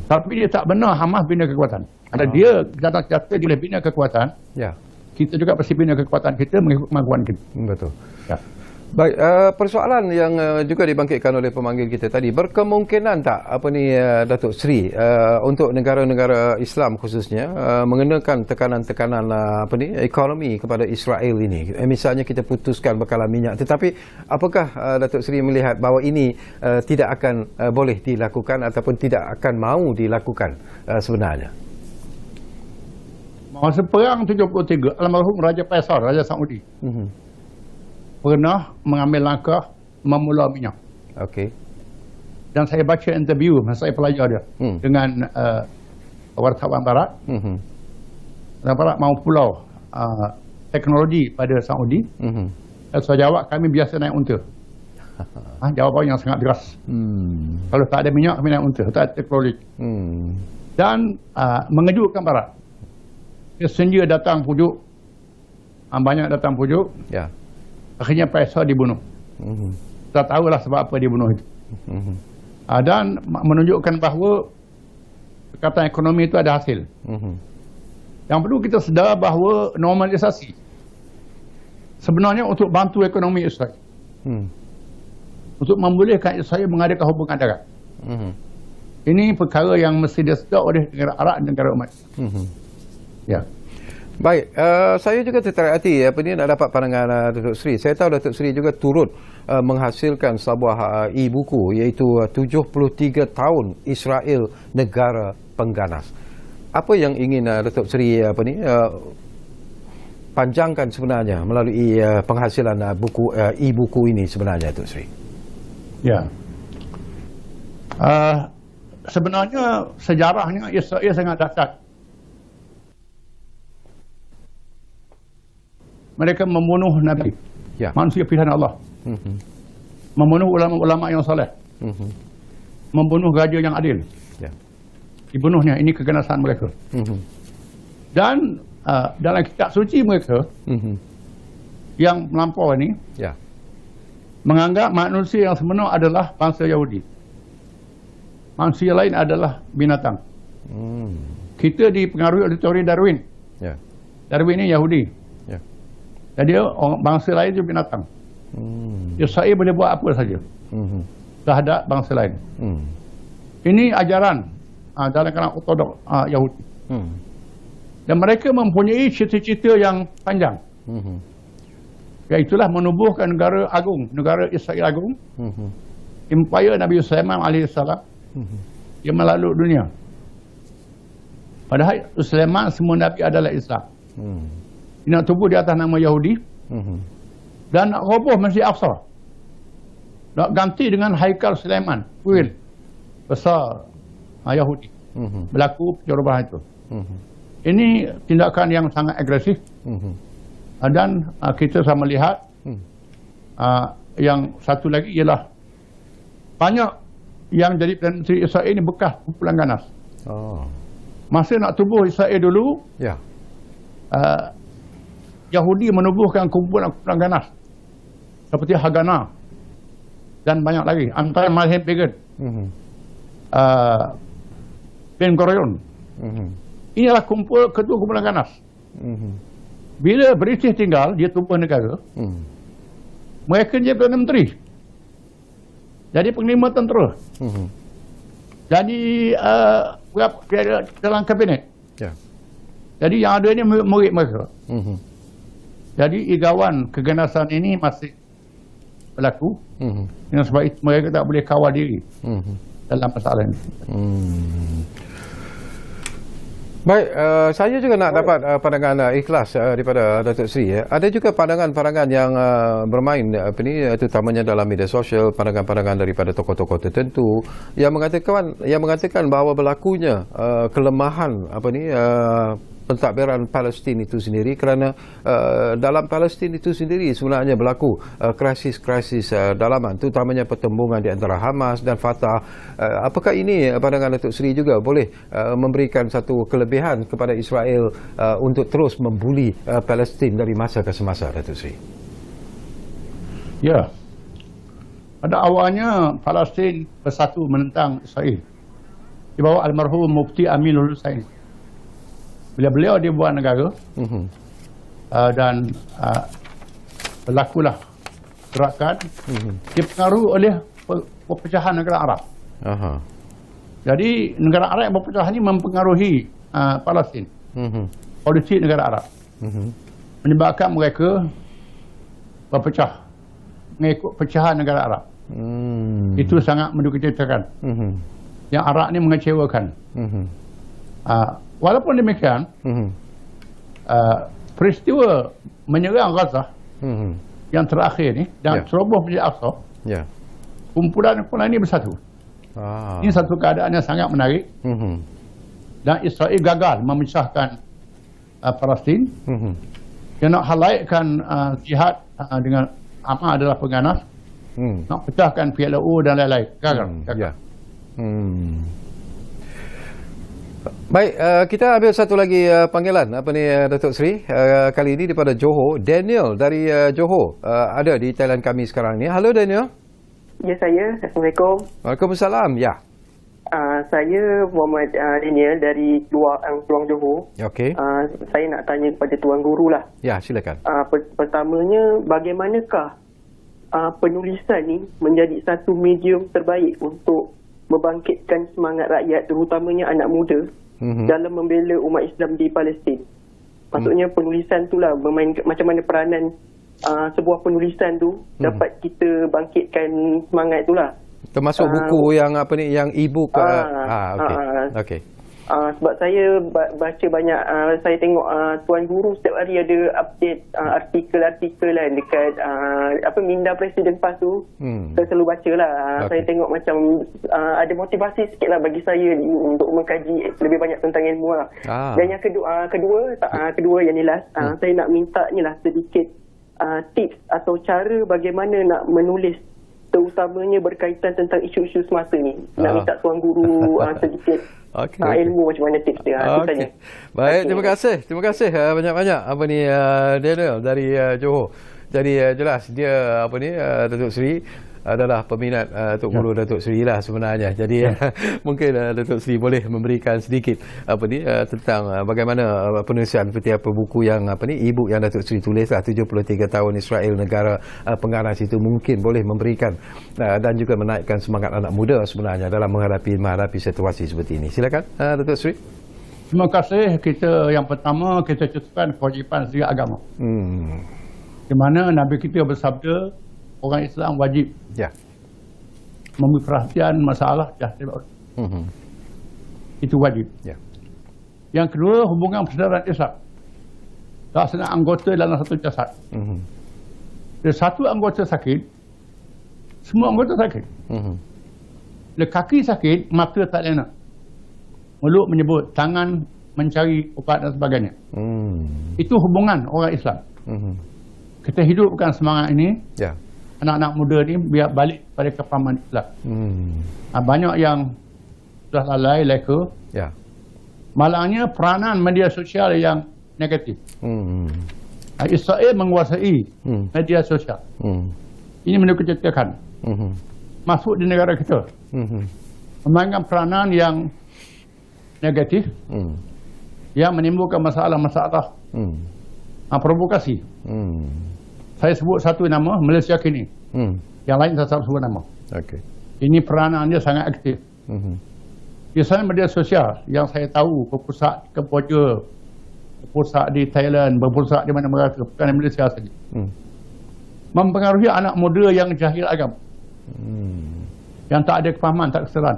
Tapi dia tak benar Hamas bina kekuatan. Ada dia gencatan senjata dia boleh bina kekuatan. Ya. Kita juga pasti bina kekuatan kita mengikut kemampuan kita. Betul. Ya. Baik, persoalan yang juga dibangkitkan oleh pemanggil kita tadi, berkemungkinan tak Datuk Seri untuk negara-negara Islam khususnya mengenakan tekanan-tekanan ekonomi kepada Israel ini? Misalnya kita putuskan bekalan minyak, tetapi apakah Datuk Seri melihat bahawa ini tidak akan boleh dilakukan ataupun tidak akan mahu dilakukan sebenarnya? Masa perang 73, almarhum Raja Faisal, Raja Saudi, pernah mengambil langkah memula minyak. Okey. Dan saya baca interview masa saya pelajar dia dengan wartawan barat. Orang barat mahu pulau teknologi pada Saudi. Saya jawab, kami biasa naik unta. Jawapan yang sangat deras. Kalau tak ada minyak, kami naik unta. Tak ada teknologi. Dan mengejutkan barat. Dia senja datang pujuk. Banyak datang pujuk. Ya. Akhirnya Faisal dibunuh. Kita tahulah sebab apa dia bunuh itu. Dan menunjukkan bahawa perkataan ekonomi itu ada hasil. Yang perlu kita sedar bahawa normalisasi sebenarnya untuk bantu ekonomi Israel. untuk membolehkan Israel mengadakan hubungan darat. Ini perkara yang mesti disedar oleh negara Arab dan negara umat. Ya. Baik, saya juga tertarik hati nak dapat pandangan Datuk Seri. Saya tahu Datuk Seri juga turut menghasilkan sebuah e-buku iaitu 73 tahun Israel Negara Pengganas. Apa yang ingin Datuk Seri panjangkan sebenarnya melalui penghasilan buku e-buku ini sebenarnya, Datuk Seri? Ya. Sebenarnya sejarahnya Israel sangat dahsyat. Mereka membunuh Nabi, manusia pilihan Allah. Membunuh ulama-ulama yang soleh. Membunuh raja yang adil. Dibunuhnya, ini keganasan mereka. Dan dalam kitab suci mereka yang melampau ini menganggap manusia yang sebenar adalah bangsa Yahudi. Manusia lain adalah binatang. Kita dipengaruhi oleh teori Darwin. Darwin ini Yahudi. Jadi bangsa lain itu binatang. Israel boleh buat apa saja terhadap bangsa lain. Ini ajaran dalam kalangan ortodok Yahudi. Dan mereka mempunyai cita-cita yang panjang. Iaitulah menubuhkan negara agung, negara Israel agung. Empire Nabi Sulaiman AS yang melalui dunia. Padahal Sulaiman semua Nabi adalah Islam. Nak tubuh di atas nama Yahudi dan nak roboh Masjid Aqsa, nak ganti dengan Haikal Sulaiman, kuil besar Yahudi. Berlaku perubahan itu. Ini tindakan yang sangat agresif. Dan kita sama melihat yang satu lagi ialah banyak yang jadi Perdana Menteri Israel ini bekas kumpulan ganas. Masa nak tubuh Israel dulu, Yahudi menubuhkan kumpulan-kumpulan ganas seperti Haganah dan banyak lagi, antara Malhem Begin, Ben Gurion. Inilah kedua kumpulan ganas. Bila British tinggal, dia tubuh negara, mereka jadi Perdana Menteri, jadi penglima tentera, jadi dalam kabinet. Jadi yang ada ini murid mereka. Jadi igawan keganasan ini masih berlaku. Dengan sebab itu mereka tak boleh kawal diri dalam masalah ini. Baik, saya juga nak dapat pandangan ikhlas daripada Datuk Seri. Ada juga pandangan-pandangan yang bermain terutamanya dalam media sosial, pandangan-pandangan daripada tokoh-tokoh tertentu yang mengatakan bahawa berlakunya kelemahan pentadbiran Palestin itu sendiri kerana dalam Palestin itu sendiri sebenarnya berlaku krisis-krisis dalaman, terutamanya pertembungan di antara Hamas dan Fatah. Apakah ini pandangan Datuk Seri juga boleh memberikan satu kelebihan kepada Israel untuk terus membuli Palestin dari masa ke semasa, Datuk Seri? Ya. Pada awalnya Palestin bersatu menentang Israel di bawah almarhum Mufti Aminul Husain. Bila beliau dibuat negara dan berlakulah gerakan dipengaruhi oleh perpecahan negara Arab. Jadi negara Arab yang berpecah ini mempengaruhi Palestin, politik negara Arab, menyebabkan mereka berpecah mengikut pecahan negara Arab. Itu sangat mendukacitakan. Yang Arab ini mengecewakan. Walaupun demikian, peristiwa menyerang Gaza yang terakhir ni dan ceroboh Masjid Aqsa, kumpulan ini bersatu. Ini satu keadaan yang sangat menarik. Dan Israel gagal memecahkan Palestin. Yang nak halaikkan jihad dengan Hamas adalah pengganas. Nak pecahkan PLO dan lain-lain. Gagal. Baik, kita ambil satu lagi panggilan Datuk Seri, kali ini daripada Johor. Daniel dari Johor ada di talian kami sekarang ni. Halo Daniel. Ya, saya. Assalamualaikum. Waalaikumsalam. Ya. Saya Muhammad Daniel dari Keluang Johor. Okey. Saya nak tanya kepada Tuan Guru lah. Ya, silakan. Pertamanya, bagaimanakah penulisan ni menjadi satu medium terbaik untuk membangkitkan semangat rakyat, terutamanya anak muda dalam membela umat Islam di Palestin. Maksudnya penulisan tu lah macam mana peranan sebuah penulisan tu dapat kita bangkitkan semangat tu lah. Termasuk buku yang apa ni, yang e-book. Okey. Sebab saya baca banyak, saya tengok Tuan Guru setiap hari ada update artikel-artikel lah dekat Minda Presiden PAS tu. Saya selalu baca lah. Saya tengok macam ada motivasi sikit lah bagi saya untuk mengkaji lebih banyak tentang ilmu lah. Dan yang kedua yang ni last, saya nak minta ni lah sedikit tips atau cara bagaimana nak menulis, terutamanya berkaitan tentang isu-isu semasa ni. Nak minta Tuan Guru sedikit ilmu macam mana tips dia. Baik, terima kasih banyak-banyak Daniel dari Johor. Jadi jelas dia Datuk Seri adalah peminat Tok Guru Datuk Seri lah sebenarnya. Jadi mungkin Datuk Seri boleh memberikan sedikit tentang bagaimana penulisan seperti apa buku yang e-book yang Datuk Seri tulis lah, 73 tahun Israel negara pengganas itu, mungkin boleh memberikan dan juga menaikkan semangat anak muda sebenarnya dalam menghadapi situasi seperti ini. Silakan Datuk Seri. Terima kasih. Yang pertama kita cukupkan kewajipan segi agama. Di mana Nabi kita bersabda, orang Islam wajib memberi perhatian masalah jahil. Itu wajib. Yang kedua, hubungan persaudaraan Islam. Laksana anggota dalam satu jasad. Bila satu anggota sakit, semua anggota sakit. Bila kaki sakit, mata tak lena. Mulut menyebut, tangan mencari ubat dan sebagainya. Itu hubungan orang Islam. Kita hidupkan semangat ini. Anak-anak muda ni biar balik pada kefahaman Islam. Banyak yang sudah lalai, leka. Malangnya peranan media sosial yang negatif. Israel menguasai media sosial. Ini menukar-cetakan. Masuk di negara kita. Memainkan peranan yang negatif. Yang menimbulkan masalah-masalah. Provokasi. Saya sebut satu nama, Malaysia kini. Yang lain saya tak sebut nama. Ini peranan dia sangat aktif. Biasanya media sosial yang saya tahu berpusat di Kemboja, berpusat di Thailand, berpusat di mana-mana, bukan di Malaysia saja. Mempengaruhi anak muda yang jahil agama. Yang tak ada kefahaman, tak kesedaran.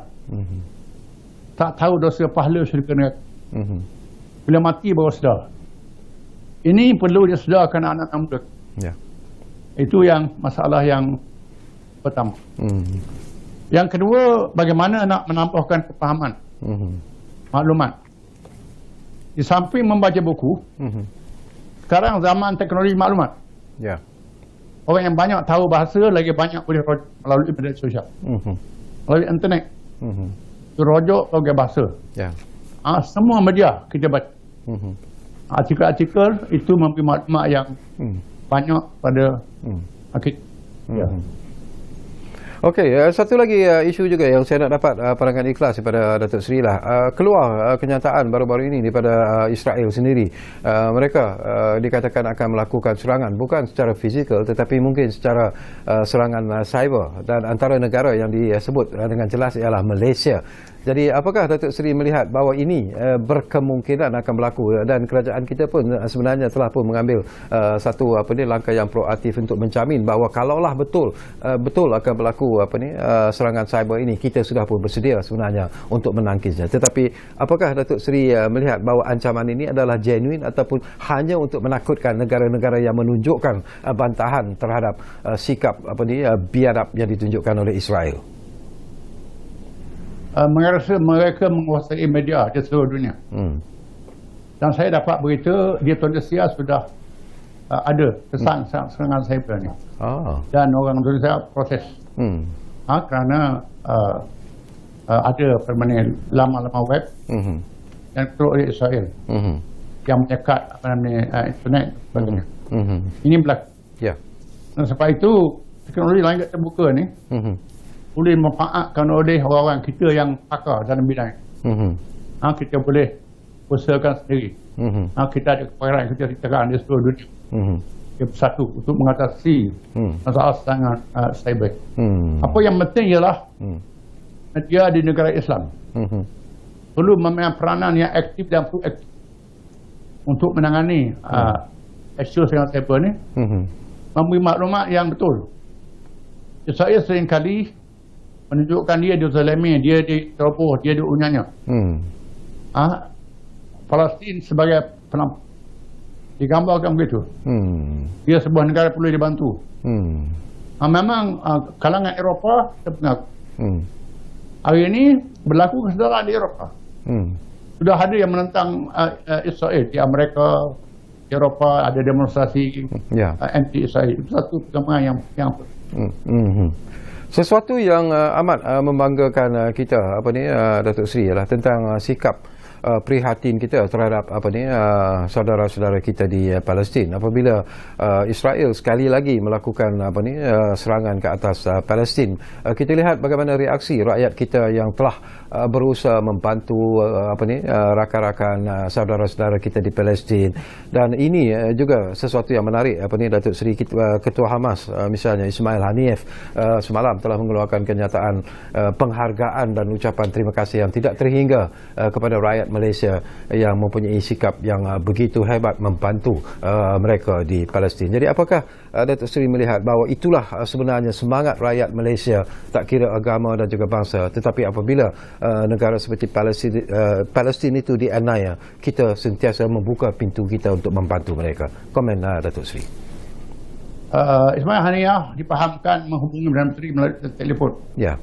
Tak tahu dosa pahala syurga neraka. Bila mati baru sedar. Ini perlu disedarkan anak-anak muda. Itu yang masalah yang pertama. Yang kedua, bagaimana nak menambahkan kefahaman, maklumat. Di samping membaca buku, sekarang zaman teknologi maklumat. Orang yang banyak tahu bahasa, lagi banyak boleh melalui media sosial, melalui internet. Itu rojok sebagai bahasa. Semua media kita baca. Artikel-artikel itu memberi maklumat yang banyak pada kita. Okey, satu lagi isu juga yang saya nak dapat pandangan ikhlas daripada Datuk Seri lah. Keluar kenyataan baru-baru ini daripada Israel sendiri. Mereka dikatakan akan melakukan serangan bukan secara fizikal tetapi mungkin secara serangan cyber, dan antara negara yang disebut dengan jelas ialah Malaysia. Jadi apakah Datuk Seri melihat bahawa ini berkemungkinan akan berlaku, dan kerajaan kita pun sebenarnya telah pun mengambil satu langkah yang proaktif untuk menjamin bahawa kalaulah betul akan berlaku serangan cyber ini, kita sudah pun bersedia sebenarnya untuk menangkisnya. Tetapi apakah Datuk Seri melihat bahawa ancaman ini adalah genuine ataupun hanya untuk menakutkan negara-negara yang menunjukkan bantahan terhadap sikap biadab yang ditunjukkan oleh Israel? Mereka menguasai media di seluruh dunia. Dan saya dapat berita di Tunisia sudah ada kesan serangan cyber ni. Dan orang Tunisia proses. Kerana ada laman-laman web yang keluar oleh Israel yang menyekat internet dan sebagainya. Ini berlaku. Dan sebab itu teknologi langit terbuka ni boleh memanfaatkan oleh orang-orang kita yang pakar dalam bidang. Kita boleh usahakan sendiri. Kita ada keparan kita diterang di seluruh dunia. dia bersatu untuk mengatasi masalah serangan cyber. Apa yang penting ialah media di negara Islam perlu memainkan peranan yang aktif dan proaktif untuk menangani isu serangan cyber ni, memberi maklumat yang betul. Israel seringkali menunjukkan dia dizalimi, dia diteroboh, dia diunyanya. Palestin sebagai penampak digambarkan begitu. Dia sebuah negara perlu dibantu. Memang kalangan Eropah terpengaruh. Hari ini berlaku kesedaran di Eropah. Sudah ada yang menentang Israel di Amerika, di Eropah ada demonstrasi anti-Israel. Itu satu perkembangan yang sesuatu yang amat membanggakan kita Datuk Seri ialah tentang sikap prihatin kita terhadap saudara-saudara kita di Palestin apabila Israel sekali lagi melakukan serangan ke atas Palestin. Kita lihat bagaimana reaksi rakyat kita yang telah berusaha membantu rakan-rakan saudara-saudara kita di Palestin, dan ini juga sesuatu yang menarik. Datuk Seri Ketua Hamas misalnya Ismail Haniyeh semalam telah mengeluarkan kenyataan penghargaan dan ucapan terima kasih yang tidak terhingga kepada rakyat Malaysia yang mempunyai sikap yang begitu hebat membantu mereka di Palestin. Jadi apakah Datuk Seri melihat bahawa itulah sebenarnya semangat rakyat Malaysia, tak kira agama dan juga bangsa, tetapi apabila negara seperti Palestin itu dianiaya, kita sentiasa membuka pintu kita untuk membantu mereka. Komen Datuk Seri. Ismail Haniyeh dipahamkan menghubungi Perdana Menteri melalui telefon. Ya.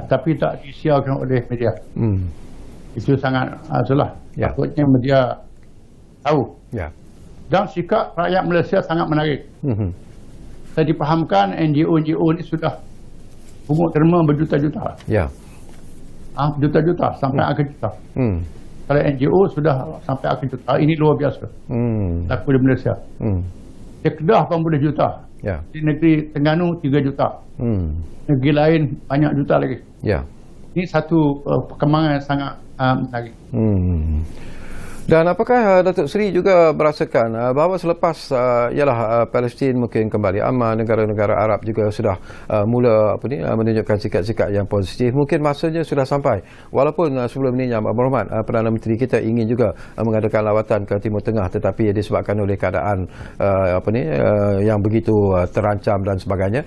Tapi tak disiarkan oleh media. Itu sangat itulah. Takutnya media tahu. Ya. Dan sikap rakyat Malaysia sangat menarik. Saya dipahamkan NGO ini sudah pungut derma berjuta-juta. Ya. Berjuta-juta sampai akhir juta. Kalau NGO sudah sampai akhir juta, ini luar biasa. Laku di Malaysia. Di Kedah 80 juta. Ya. Di negeri Terengganu 3 juta. Negeri lain banyak juta lagi. Ya. Ini satu perkembangan yang sangat menarik. Dan apakah Datuk Seri juga merasakan bahawa selepas Palestin mungkin kembali aman, negara-negara Arab juga sudah mula menunjukkan sikap-sikap yang positif, mungkin masanya sudah sampai, walaupun sebelum ini Yang Berhormat Perdana Menteri kita ingin juga mengadakan lawatan ke Timur Tengah, tetapi disebabkan oleh keadaan yang begitu terancam dan sebagainya,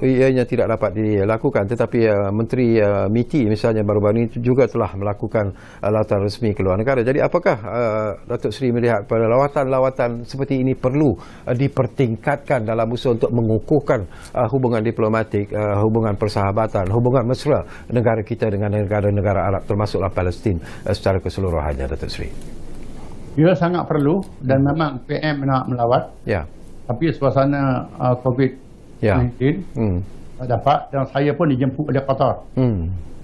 ianya tidak dapat dilakukan. Tetapi Menteri MITI misalnya baru-baru ini juga telah melakukan lawatan resmi ke luar negara. Jadi apakah Datuk Seri melihat pada lawatan-lawatan seperti ini perlu dipertingkatkan dalam usaha untuk mengukuhkan hubungan diplomatik, hubungan persahabatan, hubungan mesra negara kita dengan negara-negara Arab, termasuklah Palestin secara keseluruhannya, Datuk Seri? Ia sangat perlu, dan memang PM nak melawat. Ya. Tapi suasana COVID dapat, dan saya pun dijemput oleh Qatar,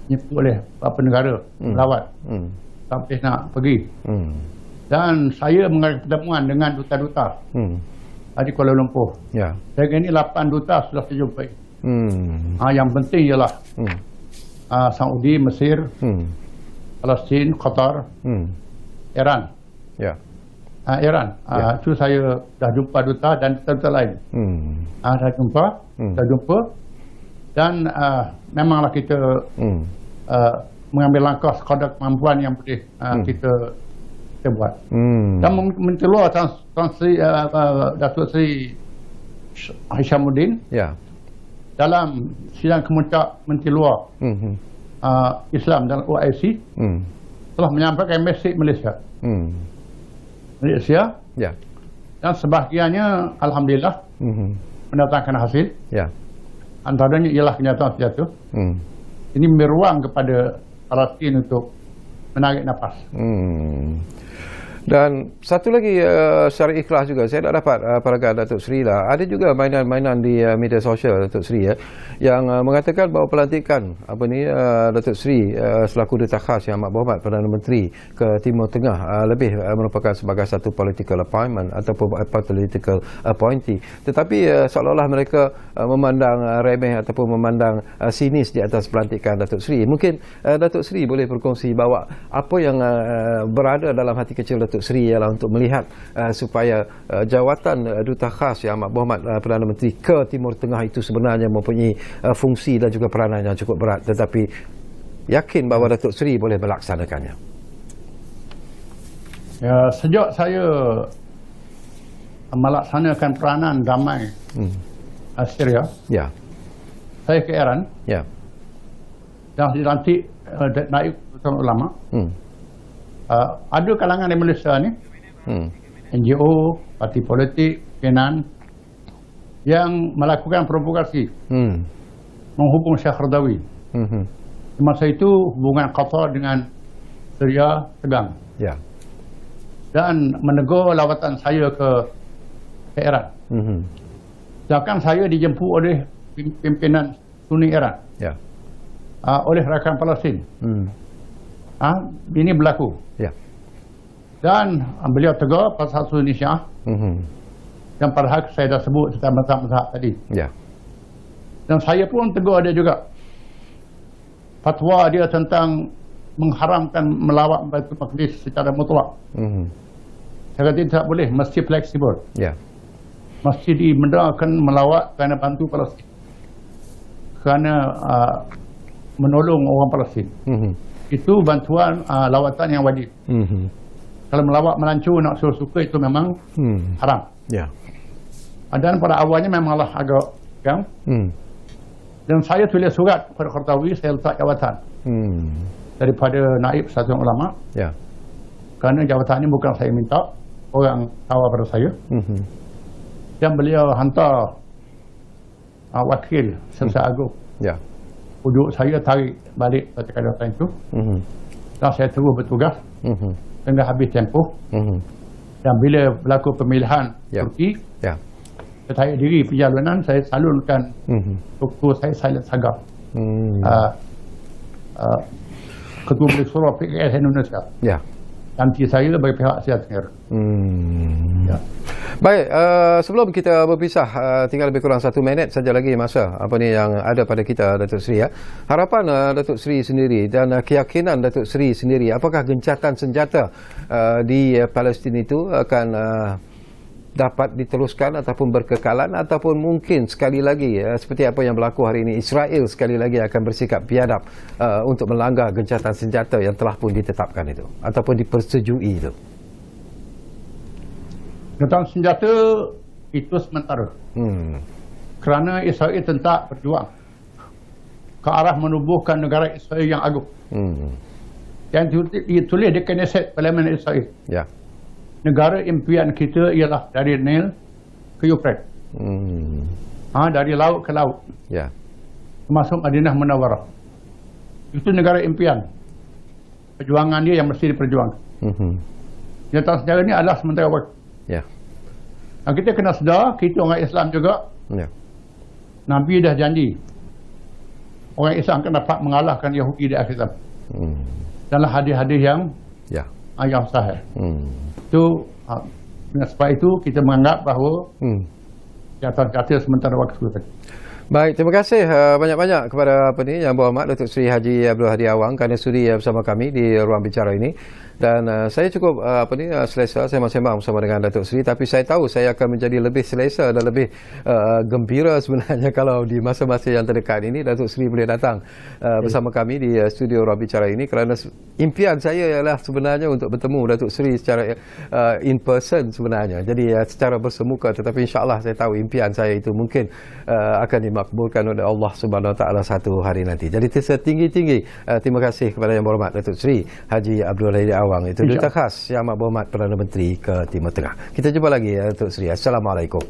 dijemput oleh beberapa negara melawat sampai nak pergi, dan saya mengadakan pertemuan dengan duta-duta di Kuala Lumpur. Saya ini 8 duta sudah saya jumpai. Yang penting ialah Saudi, Mesir, Palestin, Qatar, Iran. Iran. Itu saya dah jumpa duta dan duta-duta lain. Dah jumpa, dan memanglah kita mengambil langkah sekadar kemampuan yang boleh kita buat. Dan Menteri Luar Datuk Seri Hishamuddin dalam sidang kemuncak Menteri Luar Islam dan OIC telah menyampaikan mesej Malaysia. Dan sebahagiannya alhamdulillah mendatangkan hasil. Antaranya ialah kenyataan sejatuh. Ini memberi ruang kepada Palestin untuk menarik nafas. Dan satu lagi secara ikhlas juga, saya tak dapat paragraf Datuk Seri lah. Ada juga mainan-mainan di media sosial Datuk Seri yang mengatakan bahawa pelantikan Datuk Seri selaku Duta Khas Yang Amat Berhormat Perdana Menteri ke Timur Tengah lebih merupakan sebagai satu political appointment ataupun political appointee. Tetapi seolah-olah mereka memandang remeh ataupun memandang sinis di atas pelantikan Datuk Seri. Mungkin Datuk Seri boleh berkongsi bahawa apa yang berada dalam hati kecil Datuk Datuk Seri ialah untuk melihat supaya jawatan Duta Khas Yang Amat Berhormat Perdana Menteri ke Timur Tengah itu sebenarnya mempunyai fungsi dan juga peranan yang cukup berat, tetapi yakin bahawa Datuk Seri boleh melaksanakannya. Ya, sejak saya melaksanakan peranan damai Syria, Ya. saya ke Iran Ya. dan dilantik naib ulama. Ada kalangan di Malaysia ni, NGO, parti politik, pimpinan yang melakukan provokasi menghubung Syekh Qaradawi. Masa itu hubungan Qatar dengan Syria tegang. Ya. Dan menegur lawatan saya ke Iran. Sedangkan saya dijemput oleh pimpinan Sunni Iran, Ya. oleh rakan Palestin. Ini berlaku. Ya. Dan beliau tegur pasal Sunni Syiah. Dan padahal saya dah sebut tentang mazhab-mazhab tadi. Ya. Dan saya pun tegur dia juga. Fatwa dia tentang mengharamkan melawat Baitul Maqdis secara mutlak. Saya kata tidak boleh, mesti fleksibel. Ya. Mesti dibenarkan melawat kerana bantu Palestin, kerana menolong orang Palestin. Itu bantuan lawatan yang wajib. Kalau melawat melancur nak suka itu memang haram. Ya. Dan pada awalnya memanglah agak yang dan saya tulis surat kepada Qaradawi, saya letak jawatan daripada naib Persatuan Ulama. Ya. Kerana jawatan ini bukan saya minta, orang tawar pada saya. Dan beliau hantar wakil Sensor Agung. Ya. Ujuk saya tarik balik ketika jawatan itu. Dan saya terus bertugas hingga habis tempoh. Dan bila berlaku pemilihan Turki, Ya. saya tarik diri perjalanan, saya salurkan buku saya Silent Saga. Ketua Majlis Shura PKS Indonesia. Ya. Ganti saya bagi pihak Asia Tenggara. Ya. Baik, sebelum kita berpisah, tinggal lebih kurang 1 minit saja lagi masa apa ni yang ada pada kita, Datuk Seri. Harapan Datuk Seri sendiri dan keyakinan Datuk Seri sendiri, apakah gencatan senjata di Palestin itu akan dapat diteruskan ataupun berkekalan, ataupun mungkin sekali lagi seperti apa yang berlaku hari ini, Israel sekali lagi akan bersikap biadab untuk melanggar gencatan senjata yang telah pun ditetapkan itu ataupun dipersetujui itu. Gencatan senjata itu sementara. Kerana Israel tentak berjuang ke arah menubuhkan negara Israel yang agung. Yang ditulis di Knesset Parlimen Israel. Ya. Negara impian kita ialah dari Nil ke Euphrates. Dari laut ke laut. Ya. Termasuk Madinah Munawwarah. Itu negara impian. Perjuangan dia yang mesti diperjuangkan. Gencatan senjata ini adalah sementara waktu. Ya. Dan kita kena sedar, kita orang Islam juga. Ya. Nabi dah janji orang Islam akan dapat mengalahkan Yahudi di akhir zaman. Dalam hadis-hadis yang sahih. Itu dengan sebab itu kita menganggap bahawa kata sementara waktu. Baik, terima kasih banyak-banyak kepada Yang Berhormat Datuk Seri Haji Abdul Hadi Awang kerana sudi bersama kami di ruang bicara ini. Dan saya cukup selesa sembang-sembang bersama dengan Datuk Seri, tapi saya tahu saya akan menjadi lebih selesa dan lebih gembira sebenarnya kalau di masa-masa yang terdekat ini Datuk Seri boleh datang bersama kami di studio ruang bicara ini, kerana impian saya ialah sebenarnya untuk bertemu Datuk Seri secara in person sebenarnya. Jadi secara bersemuka, tetapi insya-Allah saya tahu impian saya itu mungkin akan dimakbulkan oleh Allah Subhanahu Wa Taala satu hari nanti. Jadi setinggi-tinggi terima kasih kepada Yang Berhormat Datuk Seri Haji Abdul Hadi Awang, itu Duta Khas Yang Amat Berhormat Perdana Menteri ke Timur Tengah. Kita jumpa lagi Datuk Seri. Assalamualaikum.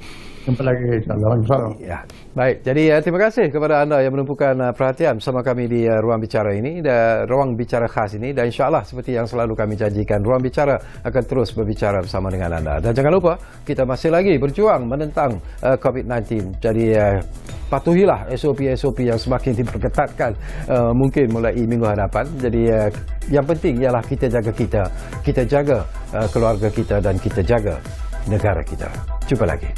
Jumpa lagi insya-Allah. Ya. Baik, jadi terima kasih kepada anda yang menumpukan perhatian bersama kami di ruang bicara ini, ruang bicara khas ini, dan insya-Allah seperti yang selalu kami janjikan, ruang bicara akan terus berbicara bersama dengan anda. Dan jangan lupa, kita masih lagi berjuang menentang COVID-19. Jadi patuhilah SOP-SOP yang semakin diperketatkan mungkin mulai minggu hadapan. Jadi yang penting ialah kita jaga keluarga kita, dan kita jaga negara kita. Jumpa lagi.